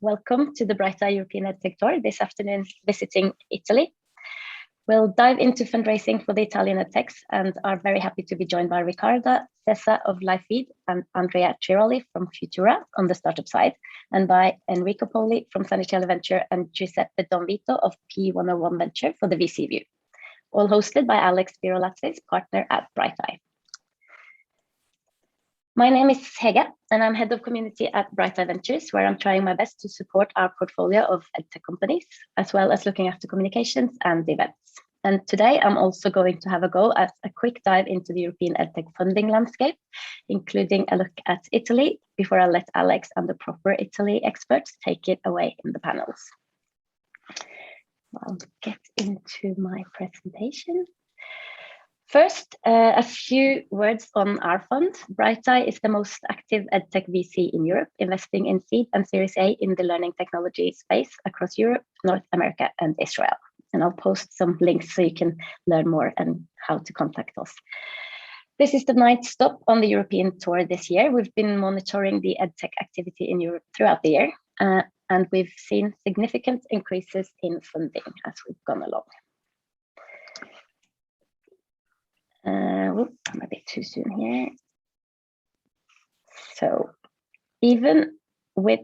Welcome to the Brighteye European Edtech Tour, this afternoon visiting Italy. We'll dive into fundraising for the Italian edtechs and are very happy to be joined by Riccarda Zezza of LiveFeed and Andrea Chirolli from Futura on the startup side, and by Enrico Poli from Zanichelli Venture and Giuseppe Donvito of P101 Venture for the VC view. All hosted by Alex Birolatzis, partner at Brighteye. My name is Hege, and I'm head of community at Brighteye Ventures, where I'm trying my best to support our portfolio of edtech companies, as well as looking after communications and events. And today I'm also going to have a go at a quick dive into the European edtech funding landscape, including a look at Italy, before I let Alex and the proper Italy experts take it away in the panels. I'll get into my presentation. First, a few words on our fund. Brighteye is the most active edtech VC in Europe, investing in seed and Series A in the learning technology space across Europe, North America, and Israel. And I'll post some links so you can learn more and how to contact us. This is the 9th stop on the European tour this year. We've been monitoring the edtech activity in Europe throughout the year, and we've seen significant increases in funding as we've gone along. I'm a bit too soon here. So even with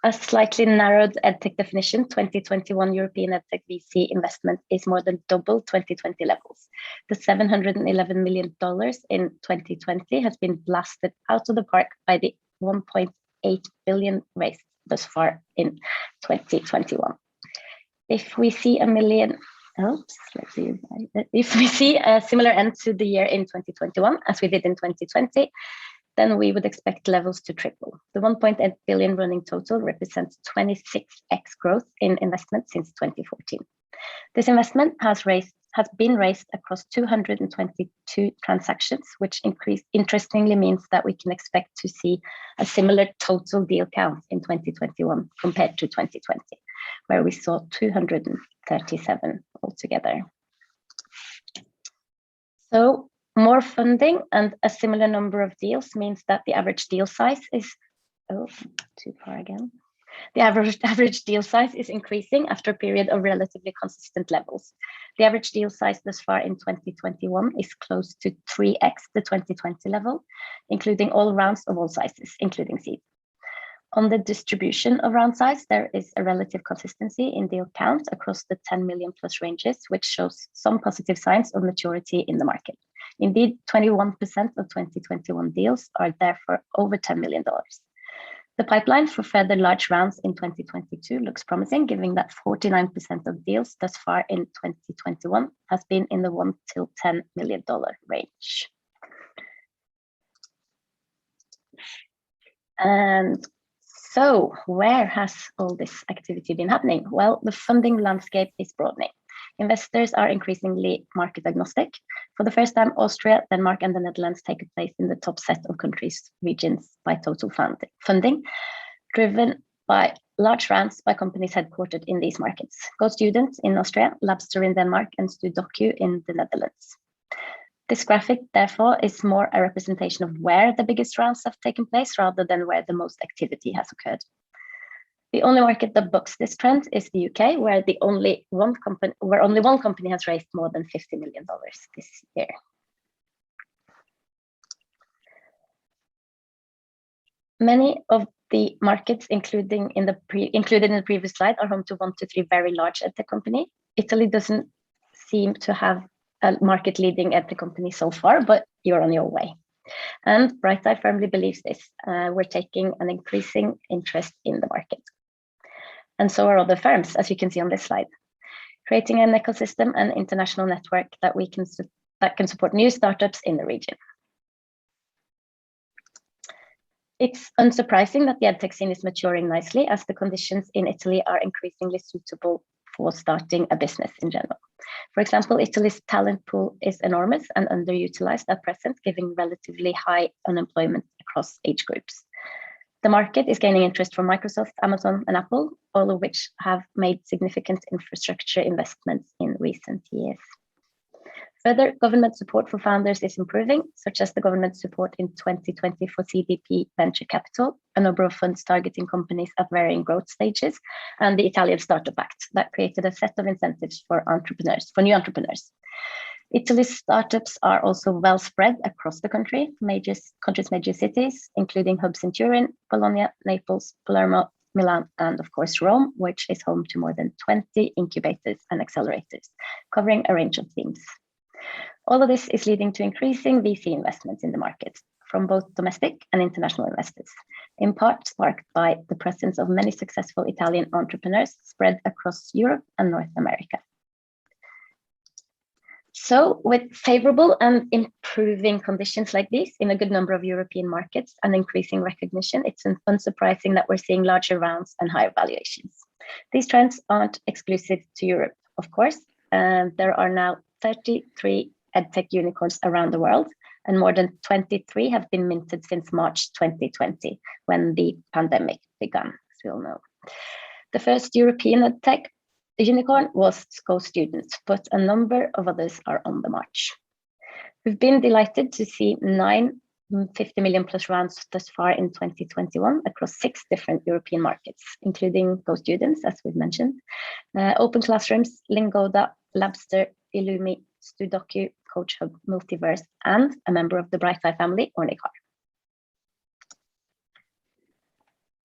a slightly narrowed edtech definition, 2021 European edtech VC investment is more than double 2020 levels. The $711 million in 2020 has been blasted out of the park by the 1.8 billion raised thus far in 2021. If we see if we see a similar end to the year in 2021, as we did in 2020, then we would expect levels to triple. The 1.8 billion running total represents 26x growth in investment since 2014. This investment has been raised across 222 transactions, which interestingly means that we can expect to see a similar total deal count in 2021 compared to 2020, where we saw 237 altogether. So more funding and a similar number of deals means that the average deal size is, The average deal size is increasing after a period of relatively consistent levels. The average deal size thus far in 2021 is close to 3x the 2020 level, including all rounds of all sizes, including seed. On the distribution of round size, there is a relative consistency in deal count across the 10 million plus ranges, which shows some positive signs of maturity in the market. Indeed, 21% of 2021 deals are therefore over $10 million. The pipeline for further large rounds in 2022 looks promising, given that 49% of deals thus far in 2021 has been in the $1 to $10 million range. And so where has all this activity been happening? Well, the funding landscape is broadening. Investors are increasingly market agnostic. For the first time, Austria, Denmark, and the Netherlands take a place in the top set of countries, regions by total funding, driven by large rounds by companies headquartered in these markets. GoStudent in Austria, Labster in Denmark, and StuDocu in the Netherlands. This graphic, therefore, is more a representation of where the biggest rounds have taken place rather than where the most activity has occurred. The only market that bucks this trend is the UK, where only one company has raised more than $50 million this year. Many of the markets included in the previous slide are home to 1 to 3 very large edtech companies. Italy doesn't seem to have a market-leading edtech company so far, but you're on your way. And Brighteye firmly believes this. We're taking an increasing interest in the market. And so are other firms, as you can see on this slide, creating an ecosystem and international network that can support new startups in the region. It's unsurprising that the edtech scene is maturing nicely, as the conditions in Italy are increasingly suitable for starting a business in general. For example, Italy's talent pool is enormous and underutilized at present, giving relatively high unemployment across age groups. The market is gaining interest from Microsoft, Amazon, and Apple, all of which have made significant infrastructure investments in recent years. Further, government support for founders is improving, such as the government support in 2020 for CDP Venture Capital, a number of funds targeting companies at varying growth stages, and the Italian Startup Act that created a set of incentives for new entrepreneurs. Italy's startups are also well spread across the country's major cities, including hubs in Turin, Bologna, Naples, Palermo, Milan, and of course Rome, which is home to more than 20 incubators and accelerators, covering a range of themes. All of this is leading to increasing VC investments in the market from both domestic and international investors, in part sparked by the presence of many successful Italian entrepreneurs spread across Europe and North America. So with favorable and improving conditions like these in a good number of European markets and increasing recognition, it's unsurprising that we're seeing larger rounds and higher valuations. These trends aren't exclusive to Europe, of course. There are now 33 edtech unicorns around the world, and more than 23 have been minted since March 2020, when the pandemic began, as we all know. The first European edtech unicorn was GoStudent, but a number of others are on the march. We've been delighted to see 9 50 million plus rounds thus far in 2021 across 6 different European markets, including GoStudents, as we've mentioned, Open Classrooms, Lingoda, Labster, Illumi, Studoku, Coach Hub, Multiverse, and a member of the Brighteye family, Ornicar.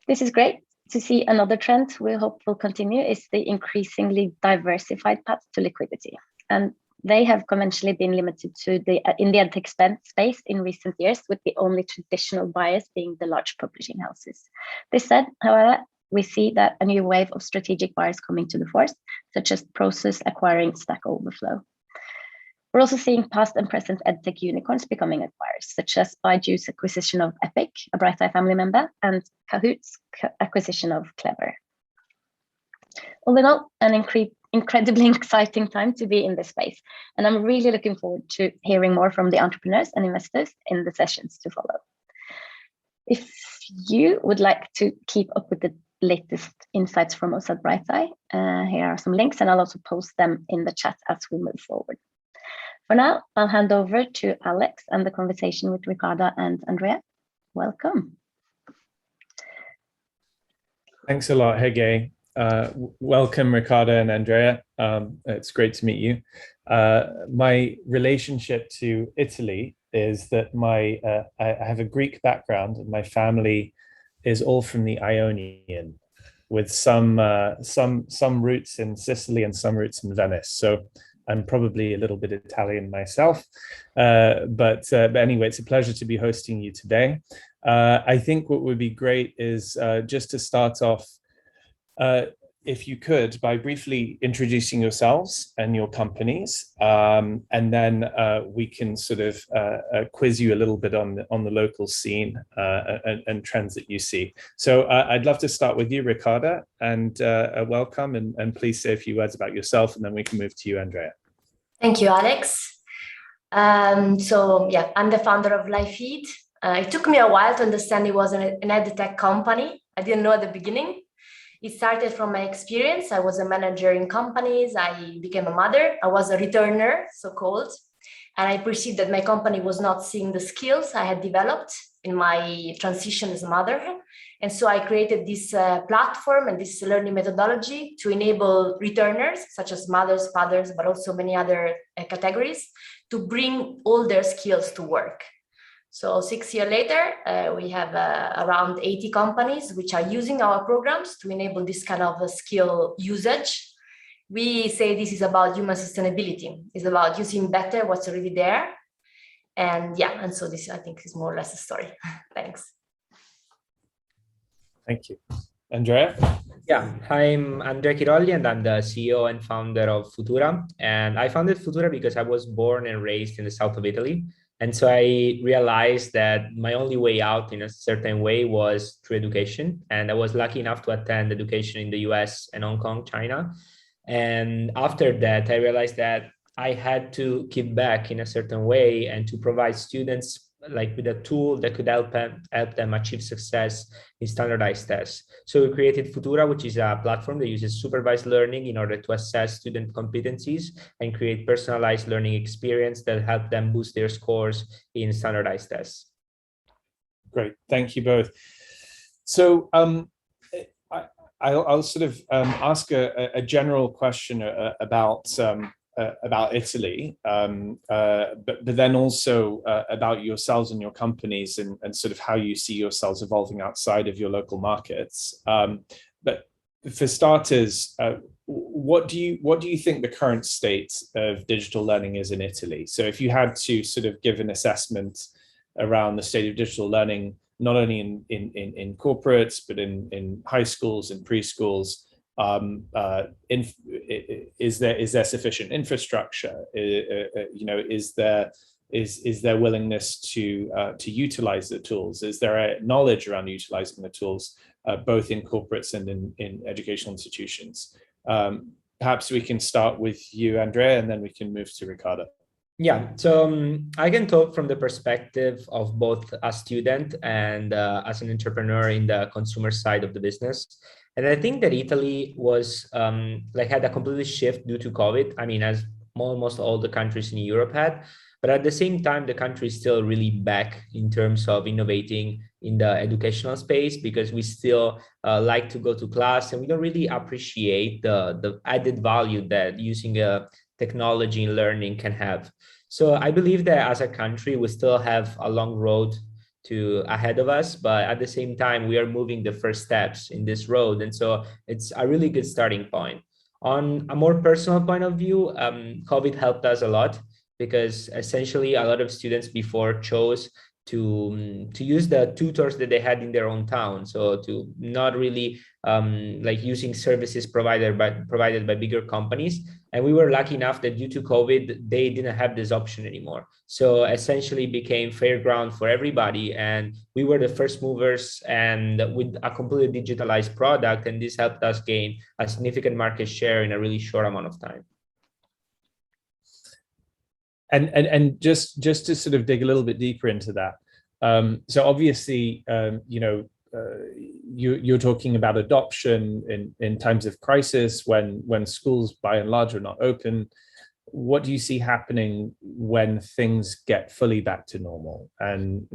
This is great to see. Another trend we hope will continue is the increasingly diversified path to liquidity. And they have conventionally been limited to in the edtech space in recent years, with the only traditional buyers being the large publishing houses. This said, however, we see that a new wave of strategic buyers coming to the fore, such as Prosus acquiring Stack Overflow. We're also seeing past and present edtech unicorns becoming acquirers, such as Baiju's acquisition of Epic, a Brighteye family member, and Kahoot's acquisition of Clever. All in all, an incredibly exciting time to be in this space, and I'm really looking forward to hearing more from the entrepreneurs and investors in the sessions to follow. If you would like to keep up with the latest insights from us at Brighteye, here are some links, and I'll also post them in the chat as we move forward. For now, I'll hand over to Alex and the conversation with Riccarda and Andrea. Welcome. Thanks a lot, Hege. Welcome, Riccarda and Andrea. It's great to meet you. My relationship to Italy is that I have a Greek background, and my family is all from the Ionian, with some roots in Sicily and some roots in Venice. So I'm probably a little bit Italian myself, but anyway, it's a pleasure to be hosting you today. I think what would be great is just to start off, if you could, by briefly introducing yourselves and your companies, and then we can sort of quiz you a little bit on the local scene and trends that you see. So I'd love to start with you, Riccarda, and welcome, and please say a few words about yourself, and then we can move to you, Andrea. Thank you, Alex. So yeah, I'm the founder of LifeFeed. It took me a while to understand it was an edtech company. I didn't know at the beginning. It started from my experience. I was a manager in companies. I became a mother. I was a returner, so-called. And I perceived that my company was not seeing the skills I had developed in my transition as a mother. And so I created this platform and this learning methodology to enable returners, such as mothers, fathers, but also many other categories, to bring all their skills to work. So 6 years later, we have around 80 companies which are using our programs to enable this kind of skill usage. We say this is about human sustainability. It's about using better what's already there. And yeah, and so this, I think, is more or less the story. Thanks. Thank you. Andrea? Yeah, I'm Andrea Chirolli, and I'm the CEO and founder of Futura. And I founded Futura because I was born and raised in the south of Italy. And so I realized that my only way out in a certain way was through education. And I was lucky enough to attend education in the US and Hong Kong, China. And after that, I realized that I had to give back in a certain way and to provide students with a tool that could help them achieve success in standardized tests. So we created Futura, which is a platform that uses supervised learning in order to assess student competencies and create personalized learning experience that help them boost their scores in standardized tests. Great, thank you both. So I'll sort of ask a general question about Italy, but then also about yourselves and your companies and sort of how you see yourselves evolving outside of your local markets. But for starters, what do you think the current state of digital learning is in Italy? So if you had to sort of give an assessment around the state of digital learning, not only in corporates, but in high schools and preschools, is there sufficient infrastructure? Is there willingness to utilize the tools? Is there a knowledge around utilizing the tools, both in corporates and in educational institutions? Perhaps we can start with you, Andrea, and then we can move to Riccarda. Yeah, so I can talk from the perspective of both a student and as an entrepreneur in the consumer side of the business. And I think that Italy was had a complete shift due to COVID. I mean, as almost all the countries in Europe had, but at the same time, the country is still really back in terms of innovating in the educational space, because we still like to go to class and we don't really appreciate the added value that using a technology in learning can have. So I believe that as a country, we still have a long road ahead of us, but at the same time, we are moving the first steps in this road. And so it's a really good starting point. On a more personal point of view, COVID helped us a lot, because essentially a lot of students before chose to use the tutors that they had in their own town. So to not really using services provided by bigger companies. And we were lucky enough that due to COVID, they didn't have this option anymore. So essentially became fair ground for everybody. And we were the first movers and with a completely digitalized product. And this helped us gain a significant market share in a really short amount of time. And just to sort of dig a little bit deeper into that. So obviously, you're talking about adoption in times of crisis when schools by and large are not open. What do you see happening when things get fully back to normal? And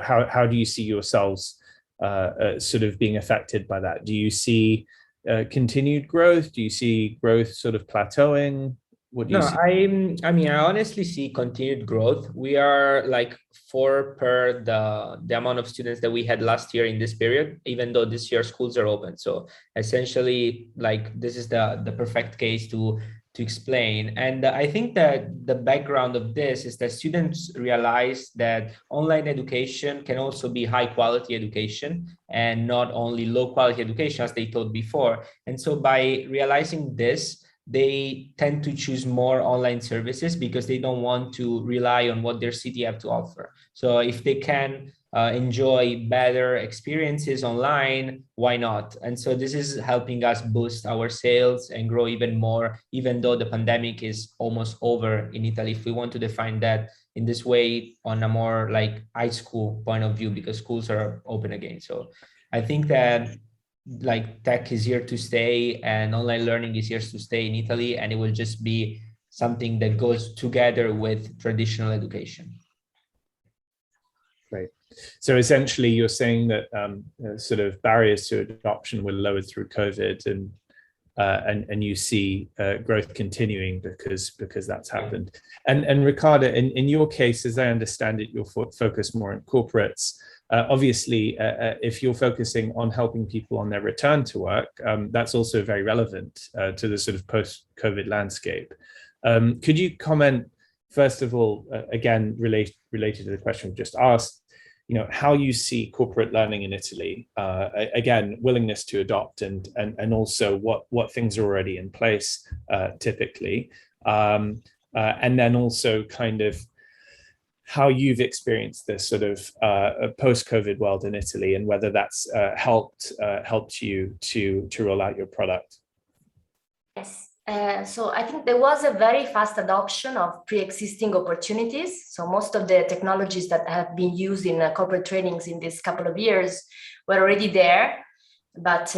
how do you see yourselves sort of being affected by that? Do you see continued growth? Do you see growth sort of plateauing? What do you see? I mean, I honestly see continued growth. We are like 4 per the amount of students that we had last year in this period, even though this year schools are open. So essentially, like, this is the perfect case to explain. And I think that the background of this is that students realize that online education can also be high quality education and not only low quality education as they thought before. And so by realizing this, they tend to choose more online services because they don't want to rely on what their city have to offer. So if they can enjoy better experiences online, why not? And so this is helping us boost our sales and grow even more, even though the pandemic is almost over in Italy, if we want to define that in this way on a more like high school point of view, because schools are open again. So I think that like tech is here to stay and online learning is here to stay in Italy, and it will just be something that goes together with traditional education. Great. So essentially you're saying that sort of barriers to adoption were lowered through COVID, and you see growth continuing because that's happened. And Riccarda, in your case, as I understand it, you're focused more on corporates. Obviously, if you're focusing on helping people on their return to work, that's also very relevant to the sort of post-COVID landscape. Could you comment, first of all, again, related to the question we just asked, how you see corporate learning in Italy, again, willingness to adopt and also what things are already in place typically, and then also kind of how you've experienced this sort of post-COVID world in Italy, and whether that's helped you to roll out your product. Yes. So I think there was a very fast adoption of pre-existing opportunities. So most of the technologies that have been used in corporate trainings in this couple of years were already there, but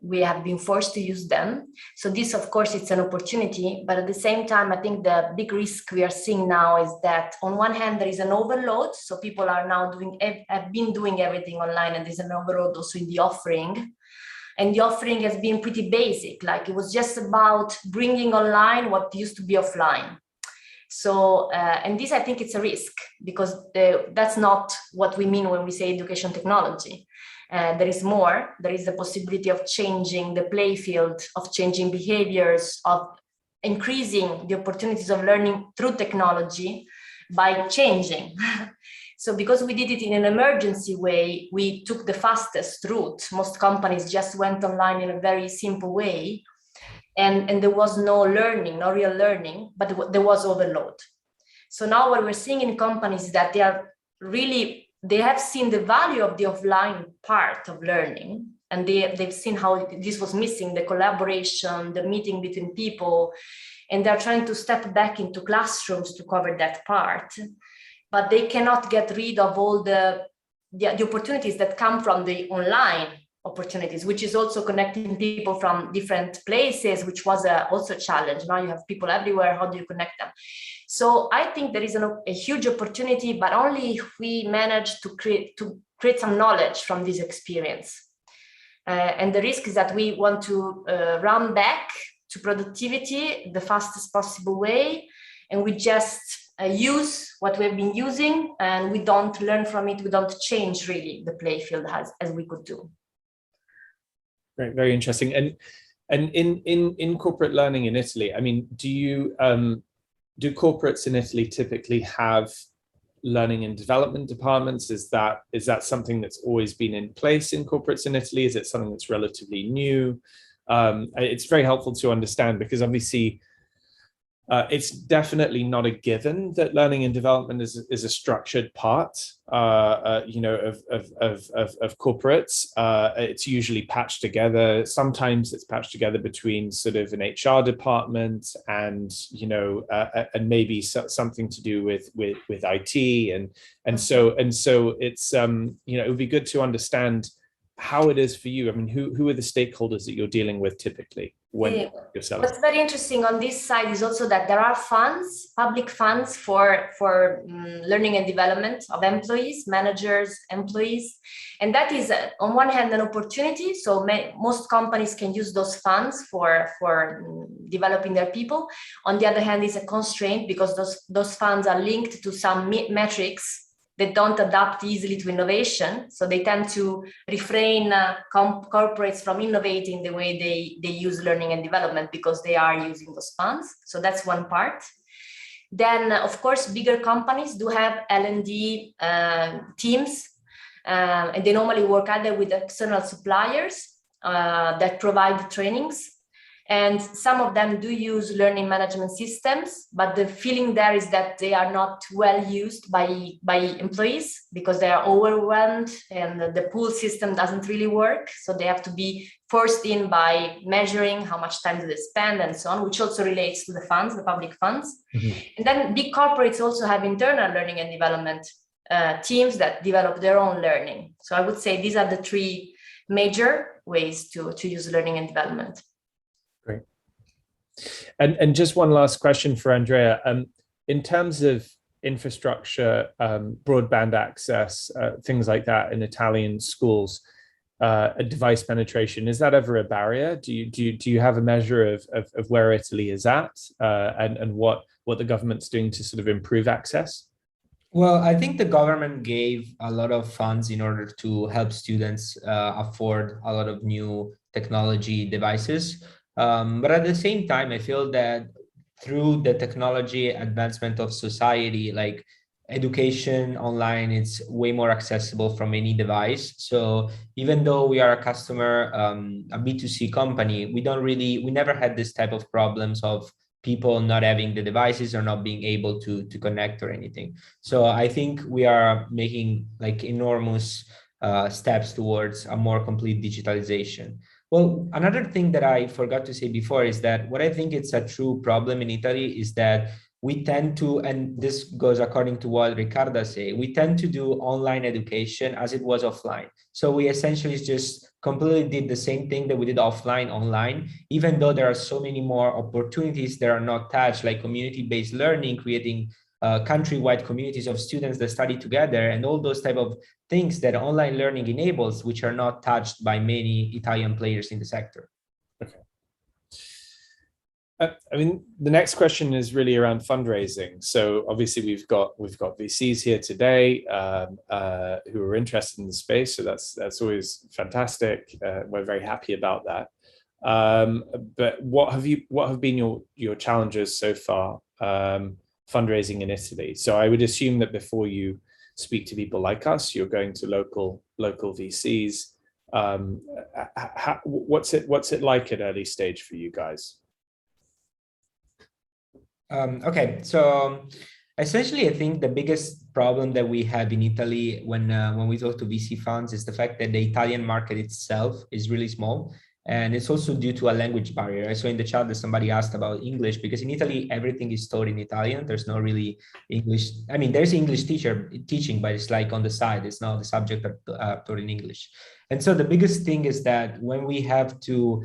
we have been forced to use them. So this, of course, it's an opportunity, but at the same time, I think the big risk we are seeing now is that on one hand, there is an overload. So people are now have been doing everything online, and there's an overload also in the offering. And the offering has been pretty basic, like it was just about bringing online what used to be offline. So, and this, I think it's a risk, because that's not what we mean when we say education technology. There is more. There is the possibility of changing the play field, of changing behaviors, of increasing the opportunities of learning through technology by changing. So because we did it in an emergency way, we took the fastest route. Most companies just went online in a very simple way, and there was no learning, no real learning, but there was overload. So now what we're seeing in companies is that they have seen the value of the offline part of learning, and they've seen how this was missing, the collaboration, the meeting between people, and they're trying to step back into classrooms to cover that part. But they cannot get rid of all the opportunities that come from the online opportunities, which is also connecting people from different places, which was also a challenge. Now you have people everywhere. How do you connect them? So I think there is a huge opportunity, but only if we manage to create some knowledge from this experience. And the risk is that we want to run back to productivity the fastest possible way, and we just use what we've been using, and we don't learn from it. We don't change really the play field as we could do. Right, very interesting. And in corporate learning in Italy, I mean, do corporates in Italy typically have learning and development departments? Is that something that's always been in place in corporates in Italy? Is it something that's relatively new? It's very helpful to understand, because obviously it's definitely not a given that learning and development is a structured part, you know, of corporates. It's usually patched together. Sometimes it's patched together between sort of an HR department and, you know, and maybe something to do with IT, and so it's you know, it would be good to understand how it is for you. I mean, who are the stakeholders that you're dealing with typically when you're selling? What's very interesting on this side is also that there are funds, public funds for learning and development of employees, managers, employees. And that is on one hand an opportunity. So most companies can use those funds for developing their people. On the other hand, it's a constraint, because those funds are linked to some metrics that don't adapt easily to innovation. So they tend to refrain corporates from innovating the way they use learning and development, because they are using those funds. So that's one part. Then, of course, bigger companies do have L&D teams, and they normally work either with external suppliers that provide trainings. And some of them do use learning management systems, but the feeling there is that they are not well used by employees, because they are overwhelmed and the pool system doesn't really work. So they have to be forced in by measuring how much time do they spend and so on, which also relates to the funds, the public funds. Mm-hmm. And then big corporates also have internal learning and development teams that develop their own learning. So I would say these are the three major ways to use learning and development. Great. And just one last question for Andrea. In terms of infrastructure, broadband access, things like that in Italian schools, device penetration, is that ever a barrier? Do you have a measure of where Italy is at, and what the government's doing to sort of improve access? Well, I think the government gave a lot of funds in order to help students afford a lot of new technology devices. But at the same time, I feel that through the technology advancement of society, like education online, it's way more accessible from any device. So even though we are a customer, a B2C company, we never had this type of problems of people not having the devices or not being able to connect or anything. So I think we are making like enormous steps towards a more complete digitalization. Well, another thing that I forgot to say before is that what I think it's a true problem in Italy is that we tend to, and this goes according to what Riccarda said, we tend to do online education as it was offline. So we essentially just completely did the same thing that we did offline online, even though there are so many more opportunities that are not touched, like community-based learning, creating countrywide communities of students that study together, and all those type of things that online learning enables, which are not touched by many Italian players in the sector. Okay. I mean, the next question is really around fundraising. So obviously we've got VCs here today who are interested in the space. So that's always fantastic. We're very happy about that. But what have been your challenges so far fundraising in Italy? So I would assume that before you speak to people like us, you're going to local VCs. What's it like at early stage for you guys? Okay, so essentially, I think the biggest problem that we have in Italy when we talk to VC funds is the fact that the Italian market itself is really small. And it's also due to a language barrier. I saw in the chat that somebody asked about English, because in Italy, everything is taught in Italian. There's no really English. I mean, there's English teaching, but it's like on the side. It's not the subject taught in English. And so the biggest thing is that when we have to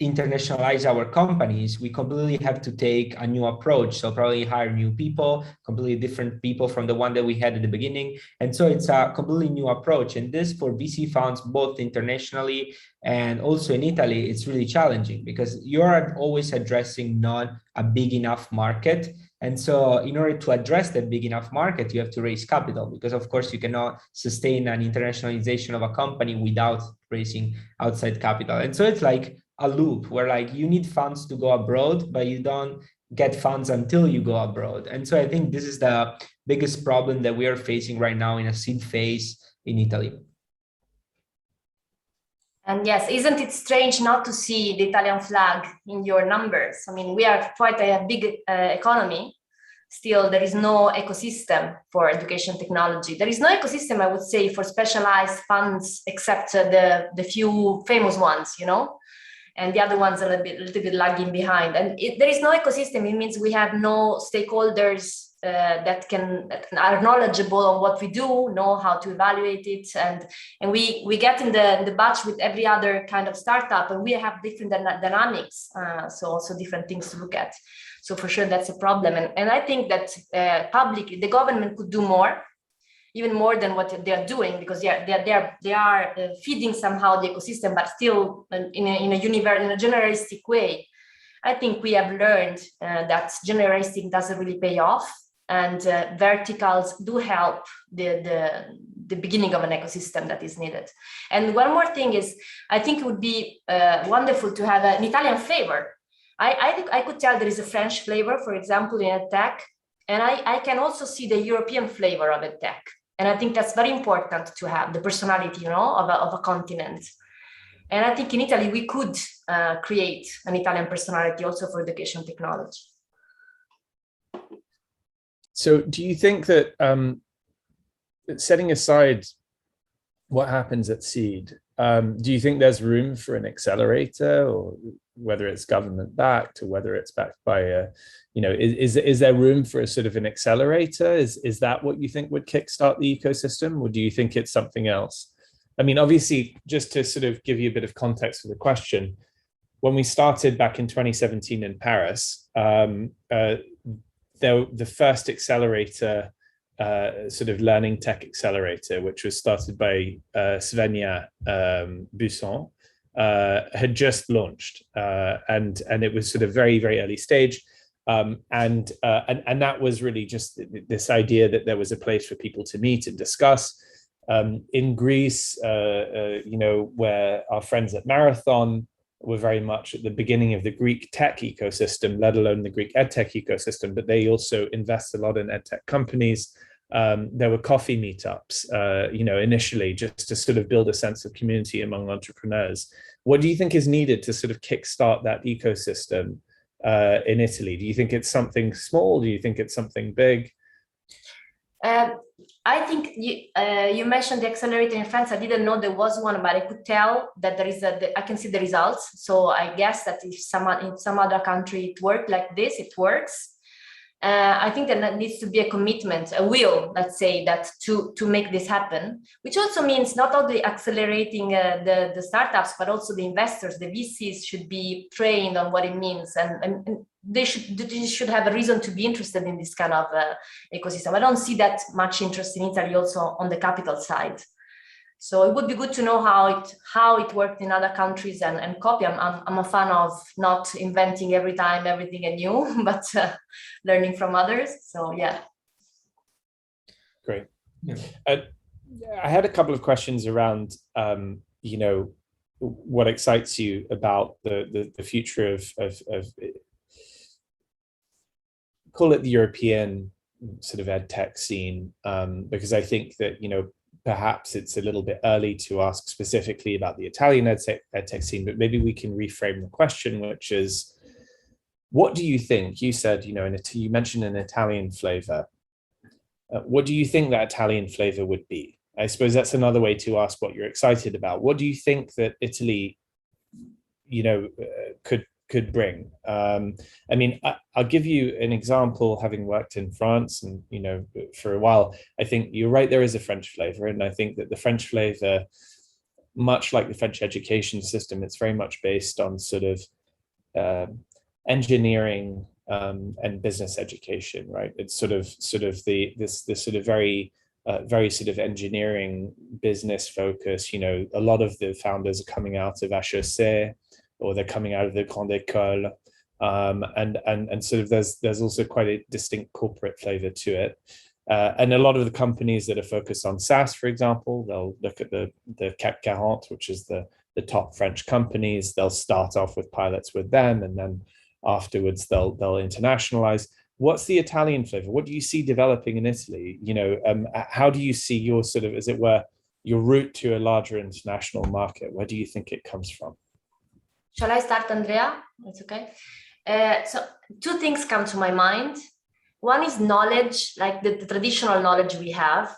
internationalize our companies, we completely have to take a new approach. So probably hire new people, completely different people from the one that we had at the beginning. And so it's a completely new approach. And this for VC funds, both internationally and also in Italy, it's really challenging because you're always addressing not a big enough market. And so in order to address that big enough market, you have to raise capital because of course you cannot sustain an internationalization of a company without raising outside capital. And so it's like a loop where like you need funds to go abroad, but you don't get funds until you go abroad. And so I think this is the biggest problem that we are facing right now in a seed phase in Italy. And yes, isn't it strange not to see the Italian flag in your numbers? I mean, we are quite a big economy. Still, there is no ecosystem for education technology. There is no ecosystem, I would say, for specialized funds, except the few famous ones, you know? And the other ones are a little bit lagging behind. And there is no ecosystem. It means we have no stakeholders that are knowledgeable on what we do, know how to evaluate it, and we get in the batch with every other kind of startup, and we have different dynamics, so also different things to look at. So for sure that's a problem, and I think that the government could do more. Even more than what they are doing, because they are feeding somehow the ecosystem, but still in a generalistic way. I think we have learned that generalistic doesn't really pay off, and verticals do help the beginning of an ecosystem that is needed. And one more thing is, I think it would be wonderful to have an Italian flavor. I could tell there is a French flavor, for example, in edtech, and I can also see the European flavor of edtech. And I think that's very important to have the personality, you know, of a continent. And I think in Italy, we could create an Italian personality also for education technology. So do you think that setting aside what happens at seed, do you think there's room for an accelerator, or whether it's government backed or whether it's backed by a, you know, is there room for a sort of an accelerator? Is that what you think would kickstart the ecosystem, or do you think it's something else? I mean, obviously, just to sort of give you a bit of context for the question, when we started back in 2017 in Paris, the first accelerator, sort of learning tech accelerator, which was started by Svenja Busson, had just launched, and it was sort of very, very early stage. And that was really just this idea that there was a place for people to meet and discuss. In Greece, you know, where our friends at Marathon were very much at the beginning of the Greek tech ecosystem, let alone the Greek edtech ecosystem, but they also invest a lot in edtech companies. There were coffee meetups, you know, initially just to sort of build a sense of community among entrepreneurs. What do you think is needed to sort of kickstart that ecosystem in Italy? Do you think it's something small? Do you think it's something big? I think you mentioned the accelerator in France. I didn't know there was one, but I could tell that there is I can see the results. So I guess that if in some other country it worked like this, it works. I think that needs to be a commitment, a will, let's say, that to make this happen, which also means not only accelerating the startups, but also the investors, the VCs should be trained on what it means, and they should have a reason to be interested in this kind of ecosystem. I don't see that much interest in Italy also on the capital side. So it would be good to know how it worked in other countries and copy. I'm a fan of not inventing every time everything anew, but learning from others. So yeah. Great. Yeah. I had a couple of questions around, you know, what excites you about the future of call it the European sort of edtech scene, because I think that, you know, perhaps it's a little bit early to ask specifically about the Italian edtech scene, but maybe we can reframe the question, which is, what do you think? You said, you know, you mentioned an Italian flavor. What do you think that Italian flavor would be? I suppose that's another way to ask what you're excited about. What do you think that Italy, you know, could bring? I mean, I'll give you an example, having worked in France and, you know, for a while. I think you're right, there is a French flavor. And I think that the French flavor, much like the French education system, it's very much based on sort of engineering and business education, right? It's sort of this sort of very sort of engineering business focus. You know, a lot of the founders are coming out of HEC, or they're coming out of the Grande École, and sort of there's also quite a distinct corporate flavor to it. And a lot of the companies that are focused on SaaS, for example, they'll look at the CAC 40, which is the top French companies. They'll start off with pilots with them, and then afterwards they'll internationalize. What's the Italian flavor? What do you see developing in Italy? You know, how do you see your sort of, as it were, your route to a larger international market? Where do you think it comes from? Shall I start, Andrea? It's okay. So two things come to my mind. One is knowledge, like the traditional knowledge we have,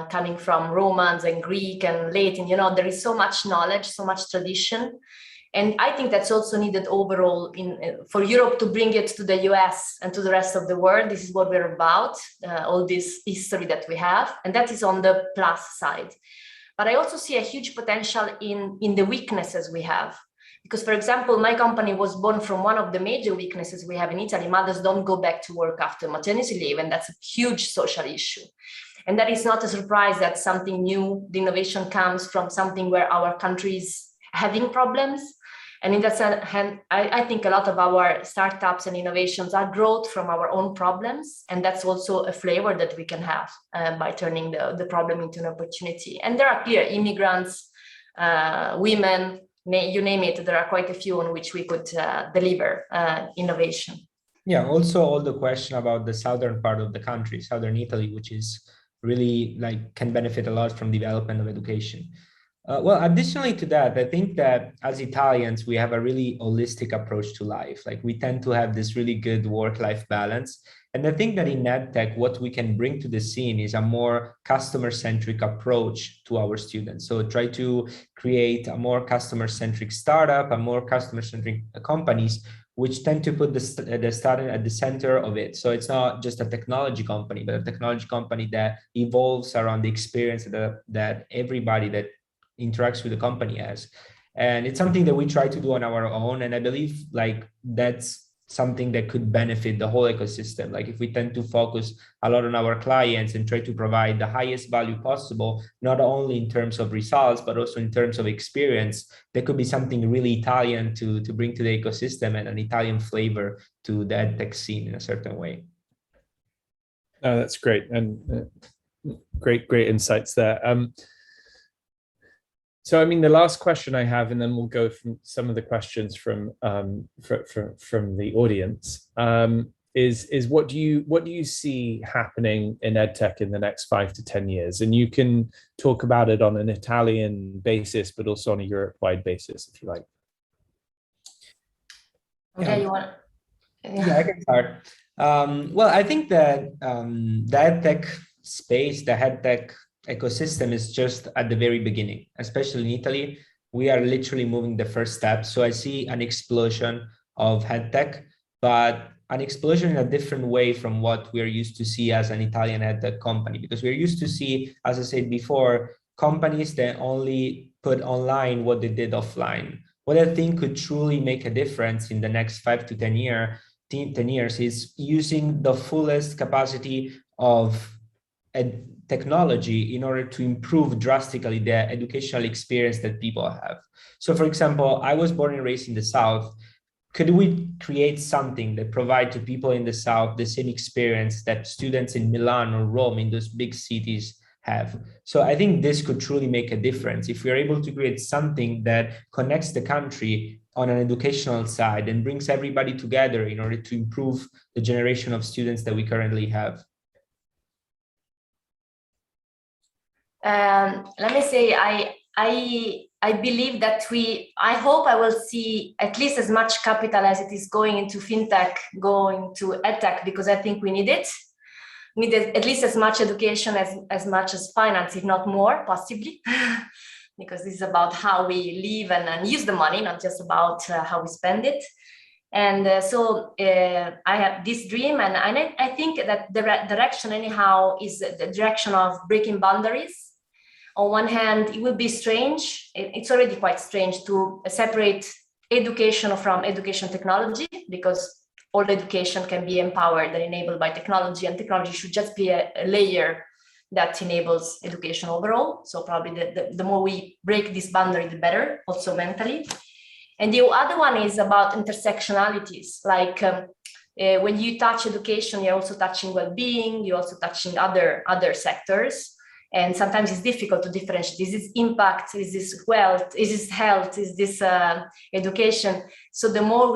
coming from Romans and Greek and Latin. You know, there is so much knowledge, so much tradition. And I think that's also needed overall for Europe to bring it to the US and to the rest of the world. This is what we're about, all this history that we have. And that is on the plus side. But I also see a huge potential in the weaknesses we have. Because, for example, my company was born from one of the major weaknesses we have in Italy. Mothers don't go back to work after maternity leave, and that's a huge social issue. And that is not a surprise that something new, the innovation comes from something where our country is having problems. And in that sense, I think a lot of our startups and innovations are growth from our own problems. And that's also a flavor that we can have by turning the problem into an opportunity. And there are clear immigrants, women, you name it, there are quite a few on which we could deliver innovation. Yeah, also all the question about the southern part of the country, southern Italy, which is really like can benefit a lot from development of education. Well, additionally to that, I think that as Italians, we have a really holistic approach to life. Like we tend to have this really good work-life balance. And I think that in EdTech, what we can bring to the scene is a more customer-centric approach to our students. So try to create a more customer-centric startup, a more customer-centric companies, which tend to put the student at the center of it. So it's not just a technology company, but a technology company that evolves around the experience that everybody that interacts with the company has. And it's something that we try to do on our own. And I believe like that's something that could benefit the whole ecosystem. Like if we tend to focus a lot on our clients and try to provide the highest value possible, not only in terms of results, but also in terms of experience, there could be something really Italian to bring to the ecosystem and an Italian flavor to the edtech scene in a certain way. Oh, that's great. And great insights there. So, I mean, the last question I have, and then we'll go from some of the questions from the audience, is what do you see happening in edtech in the next 5 to 10 years? And you can talk about it on an Italian basis, but also on a Europe-wide basis, if you like. Okay, you want? Yeah, I can start. Well, I think that the edtech space, the edtech ecosystem is just at the very beginning, especially in Italy. We are literally moving the first step. So I see an explosion of edtech, but an explosion in a different way from what we're used to see as an Italian edtech company, because we're used to see, as I said before, companies that only put online what they did offline. What I think could truly make a difference in the next 5 to 10 years is using the fullest capacity of technology in order to improve drastically the educational experience that people have. So for example, I was born and raised in the South. Could we create something that provide to people in the South the same experience that students in Milan or Rome, in those big cities, have? So I think this could truly make a difference if we are able to create something that connects the country on an educational side and brings everybody together in order to improve the generation of students that we currently have. Let me say, I believe that I hope I will see at least as much capital as it is going into fintech, going to edtech, because I think we need it. We need at least as much education as much as finance, if not more, possibly, because this is about how we live and use the money, not just about how we spend it. And so I have this dream, and I think that the direction anyhow is the direction of breaking boundaries. On one hand, it will be strange. It's already quite strange to separate education from education technology, because all education can be empowered and enabled by technology, and technology should just be a layer that enables education overall. So probably the more we break this boundary, the better, also mentally. And the other one is about intersectionalities, like when you touch education, you're also touching well-being, you're also touching other sectors. And sometimes it's difficult to differentiate. Is this impact? Is this wealth? Is this health? Is this education? So the more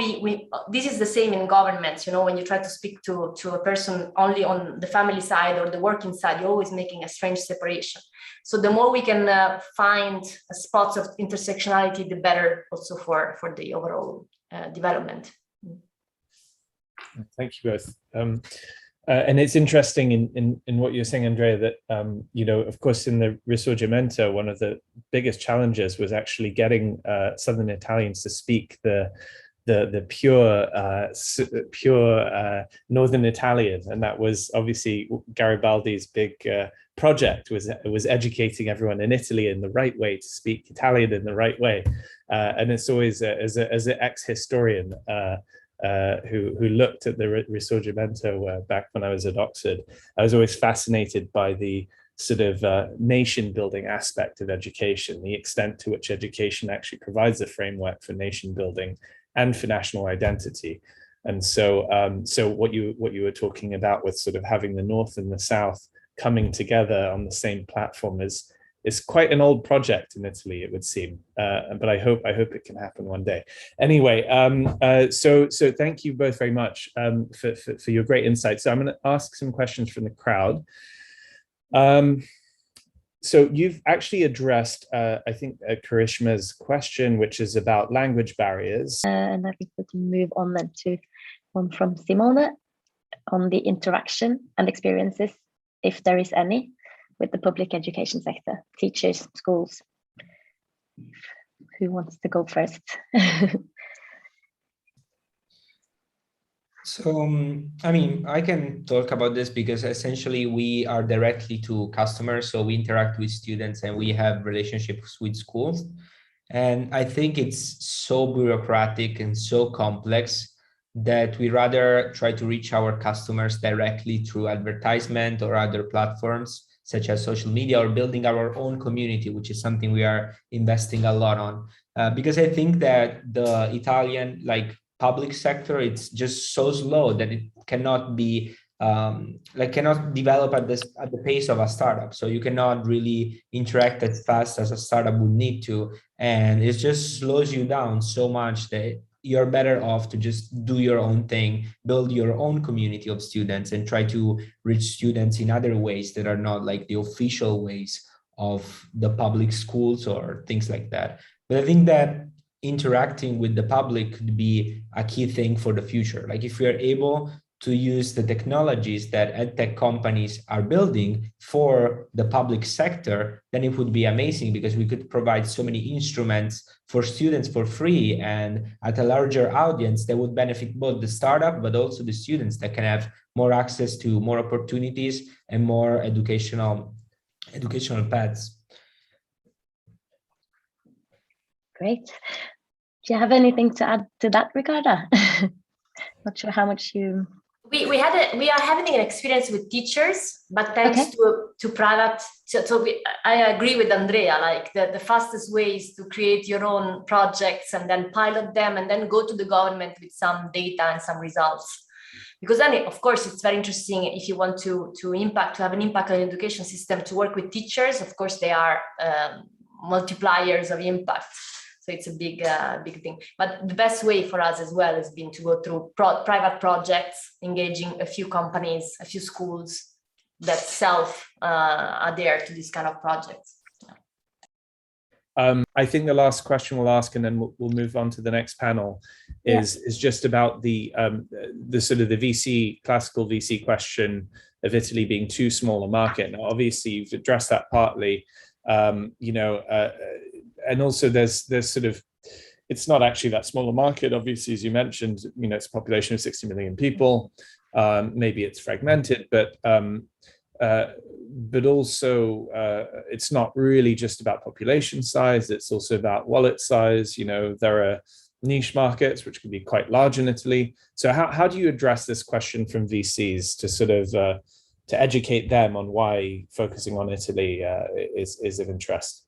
this is the same in governments, when you try to speak to a person only on the family side or the working side, you're always making a strange separation. So the more we can find spots of intersectionality, the better also for the overall development. Thank you both. And it's interesting in what you're saying, Andrea, that, of course, in the Risorgimento, one of the biggest challenges was actually getting Southern Italians to speak the pure Northern Italian. And that was obviously Garibaldi's big project, was educating everyone in Italy in the right way to speak Italian in the right way. And it's always, as an ex-historian, who looked at the Risorgimento back when I was at Oxford, I was always fascinated by the sort of nation building aspect of education, the extent to which education actually provides a framework for nation building and for national identity. And so what you were talking about with sort of having the North and the South coming together on the same platform is quite an old project in Italy, it would seem, but I hope it can happen one day. Anyway, so thank you both very much for your great insights. So I'm going to ask some questions from the crowd. So you've actually addressed, I think, Karishma's question, which is about language barriers. And I think we can move on then to one from Simone on the interaction and experiences, if there is any, with the public education sector, teachers, schools. Who wants to go first? So, I mean, I can talk about this because essentially we are directly to customers. So we interact with students and we have relationships with schools. And I think it's so bureaucratic and so complex that we rather try to reach our customers directly through advertisement or other platforms, such as social media, or building our own community, which is something we are investing a lot on. Because I think that the Italian public sector, it's just so slow that it cannot be cannot develop at the pace of a startup. So you cannot really interact as fast as a startup would need to, and it just slows you down so much that you're better off to just do your own thing, build your own community of students, and try to reach students in other ways that are not like the official ways of the public schools or things like that. But I think that interacting with the public could be a key thing for the future. Like if we are able to use the technologies that edtech companies are building for the public sector, then it would be amazing, because we could provide so many instruments for students for free, and at a larger audience that would benefit both the startup but also the students that can have more access to more opportunities and more educational paths. Great. Do you have anything to add to that, Riccarda? Not sure how much you... We are having an experience with teachers, but thanks to private. I agree with Andrea. Like the fastest way is to create your own projects and then pilot them and then go to the government with some data and some results. Because then, of course, it's very interesting if you want to have an impact on the education system, to work with teachers. Of course, they are multipliers of impact. So it's a big thing. But the best way for us as well has been to go through private projects, engaging a few companies, a few schools that adhere to this kind of projects. I think the last question we'll ask, and then we'll move on to the next panel, is just about the sort of the VC, classical VC question of Italy being too small a market. Now, obviously, you've addressed that partly, and also there's sort of, it's not actually that small a market, obviously, as you mentioned, it's a population of 60 million people. Maybe it's fragmented, but also it's not really just about population size, it's also about wallet size. There are niche markets which can be quite large in Italy. So how do you address this question from VCs to sort of to educate them on why focusing on Italy is of interest?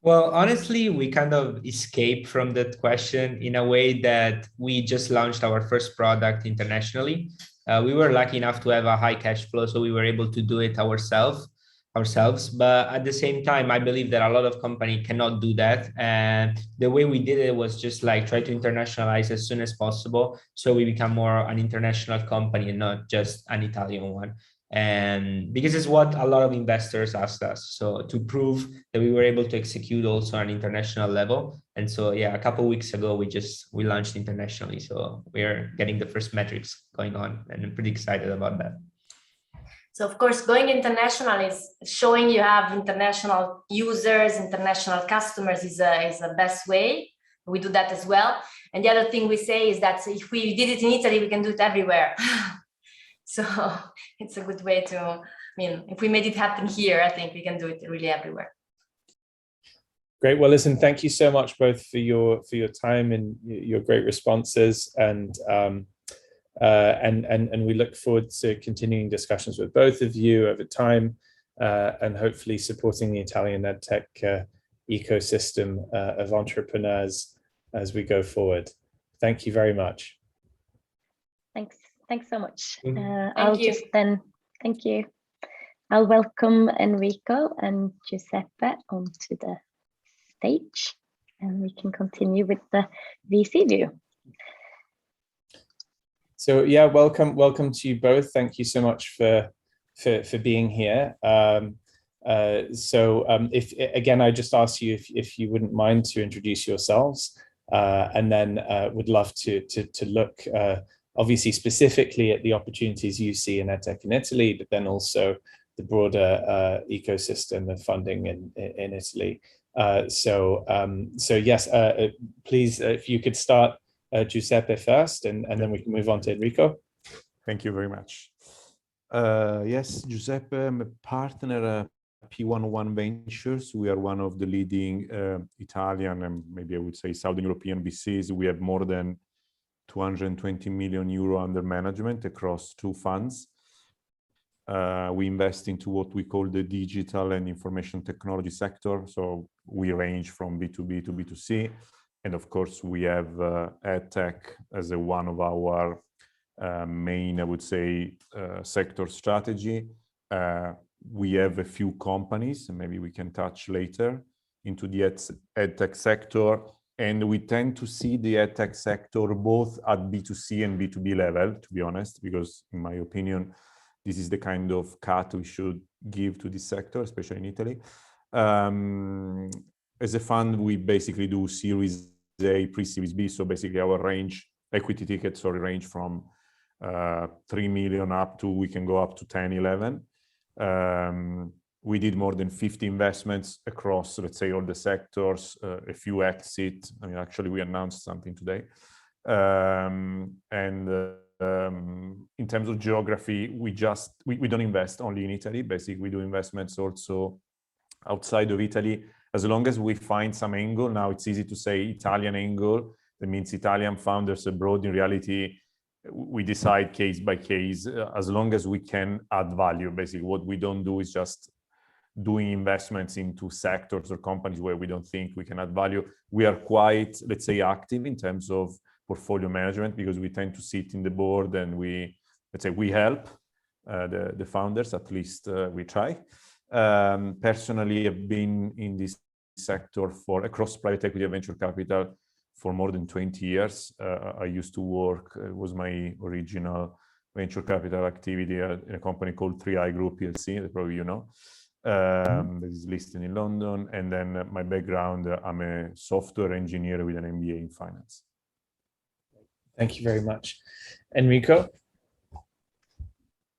Well, honestly, we kind of escaped from that question in a way that we just launched our first product internationally. We were lucky enough to have a high cash flow, so we were able to do it ourselves. But at the same time, I believe that a lot of companies cannot do that. And the way we did it was just like try to internationalize as soon as possible, so we become more an international company and not just an Italian one. And because it's what a lot of investors asked us, so to prove that we were able to execute also on an international level. And so a couple of weeks ago we launched internationally, so we're getting the first metrics going on, and I'm pretty excited about that. So of course, going international is showing you have international users, international customers is a best way. We do that as well. And the other thing we say is that if we did it in Italy, we can do it everywhere. So it's a good way to, if we made it happen here, I think we can do it really everywhere. Great. Well, listen, thank you so much both for your time and your great responses, and we look forward to continuing discussions with both of you over time, and hopefully supporting the Italian edtech ecosystem of entrepreneurs as we go forward. Thank you very much. Thanks so much. Thank you. I'll welcome Enrico and Giuseppe onto the stage, and we can continue with the VC view. So welcome to you both. Thank you so much for being here. If again, I just ask you if you wouldn't mind to introduce yourselves, and then would love to look obviously specifically at the opportunities you see in edtech in Italy, but then also the broader ecosystem of funding in Italy. Yes, please, if you could start, Giuseppe first, and then we can move on to Enrico. Thank you very much. Yes, Giuseppe, I'm a partner at P101 Ventures. We are one of the leading Italian and maybe I would say Southern European VCs. We have more than 220 million euro under management across 2 funds. We invest into what we call the digital and information technology sector. So we range from B2B to B2C. And of course, we have edtech as one of our main, I would say, sector strategy. We have a few companies, and maybe we can touch later, into the edtech sector. And we tend to see the edtech sector both at B2C and B2B level, to be honest, because in my opinion, this is the kind of cut we should give to this sector, especially in Italy. As a fund, we basically do Series A, pre-Series B. So basically our equity tickets range from 3 million up to, we can go up to 10, 11. We did more than 50 investments across, let's say, all the sectors, a few exits. I mean, actually, we announced something today. In terms of geography, we don't invest only in Italy. Basically, we do investments also outside of Italy, as long as we find some angle. Now it's easy to say Italian angle. That means Italian founders abroad. In reality, we decide case by case, as long as we can add value. Basically, what we don't do is just doing investments into sectors or companies where we don't think we can add value. We are quite, let's say, active in terms of portfolio management, because we tend to sit in the board and we help the founders, at least we try. Personally, I've been in this sector across private equity and venture capital for more than 20 years. I used to work, it was my original venture capital activity in a company called 3i Group PLC, that probably you know, that is listed in London. And then my background, I'm a software engineer with an MBA in finance. Thank you very much. Enrico?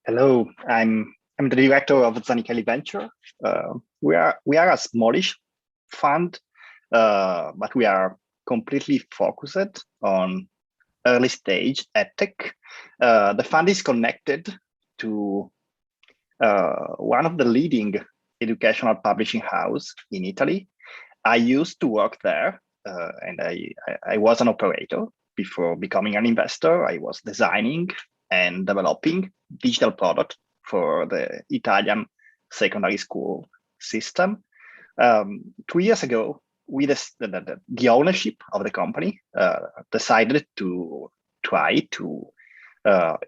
Hello, I'm the director of Zanichelli Venture. We are a smallish fund, but we are completely focused on early stage edtech. The fund is connected to one of the leading educational publishing house in Italy. I used to work there, and I was an operator. Before becoming an investor, I was designing and developing digital product for the Italian secondary school system. 2 years ago, the ownership of the company decided to try to